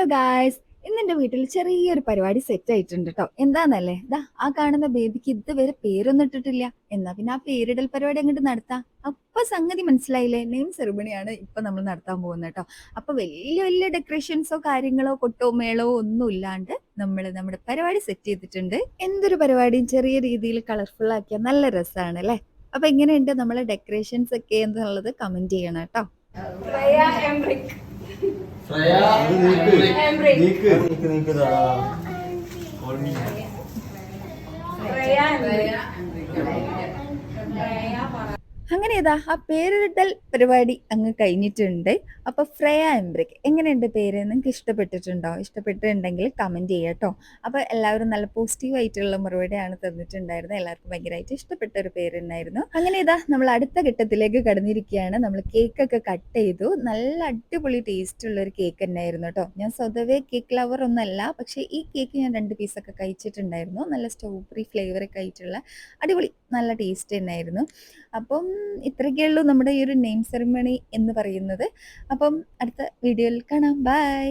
Hello guys, ഇന്നെന്റെ വീട്ടിൽ ചെറിയൊരു പരിപാടി സെറ്റ് ആയിട്ടുണ്ട് കേട്ടോ. എന്താന്നല്ലേ, ദാ ആ കാണുന്ന ബേബിക്ക് ഇതുവരെ പേരൊന്നും ഇട്ടിട്ടില്ല. എന്നാ പിന്നെ ആ പേരിടൽ പരിപാടി അങ്ങോട്ട് നടത്താം. അപ്പൊ സംഗതി മനസ്സിലായില്ലേ? നെയിം സെറിമണിയാണ് ഇപ്പൊ നമ്മൾ നടത്താൻ പോകുന്നത് കേട്ടോ. അപ്പൊ വലിയ വലിയ ഡെക്കറേഷൻസോ കാര്യങ്ങളോ കൊട്ടോ മേളോ ഒന്നും ഇല്ലാണ്ട് നമ്മൾ നമ്മുടെ പരിപാടി സെറ്റ് ചെയ്തിട്ടുണ്ട്. എന്തൊരു പരിപാടിയും ചെറിയ രീതിയിൽ കളർഫുൾ ആക്കിയാൽ നല്ല രസമാണ് അല്ലേ? അപ്പൊ എങ്ങനെയുണ്ട് നമ്മളെ ഡെക്കറേഷൻസ് ഒക്കെ എന്നുള്ളത് കമന്റ് ചെയ്യണം കേട്ടോ. ശ്രേയ നീക്ക് നീക്ക് അങ്ങനെ ഇതാ ആ പേരിടൽ പരിപാടി അങ്ങ് കഴിഞ്ഞിട്ടുണ്ട്. അപ്പൊ ഫ്രയ എംബ്രിക് എങ്ങനെയുണ്ട് പേര്? നിങ്ങൾക്ക് ഇഷ്ടപ്പെട്ടിട്ടുണ്ടോ? ഇഷ്ടപ്പെട്ടിട്ടുണ്ടെങ്കിൽ കമന്റ് ചെയ്യാട്ടോ. അപ്പൊ എല്ലാവരും നല്ല പോസിറ്റീവ് ആയിട്ടുള്ള മറുപടിയാണ് തന്നിട്ടുണ്ടായിരുന്നത്. എല്ലാവർക്കും ഭയങ്കരമായിട്ട് ഇഷ്ടപ്പെട്ട ഒരു പേര് തന്നെയായിരുന്നു. അങ്ങനെ ഇതാ നമ്മൾ അടുത്ത ഘട്ടത്തിലേക്ക് കടന്നിരിക്കുകയാണ്. നമ്മൾ കേക്ക് ഒക്കെ കട്ട് ചെയ്തു. നല്ല അടിപൊളി ടേസ്റ്റ് ഉള്ള ഒരു കേക്ക് തന്നെയായിരുന്നു കേട്ടോ. ഞാൻ സ്വതവേ കേക്ക് ലവർ ഒന്നല്ല, പക്ഷെ ഈ കേക്ക് ഞാൻ 2 പീസൊക്കെ കഴിച്ചിട്ടുണ്ടായിരുന്നു. നല്ല സ്ട്രോബെറി ഫ്ലേവർ ഒക്കെ ആയിട്ടുള്ള അടിപൊളി നല്ല ടേസ്റ്റ് തന്നെയായിരുന്നു. അപ്പം ഇത്രയൊക്കെ ഉള്ളൂ നമ്മുടെ ഈ ഒരു നെയിം സെറിമണി എന്ന് പറയുന്നത്. അപ്പം അടുത്ത വീഡിയോയിൽ കാണാം. ബൈ.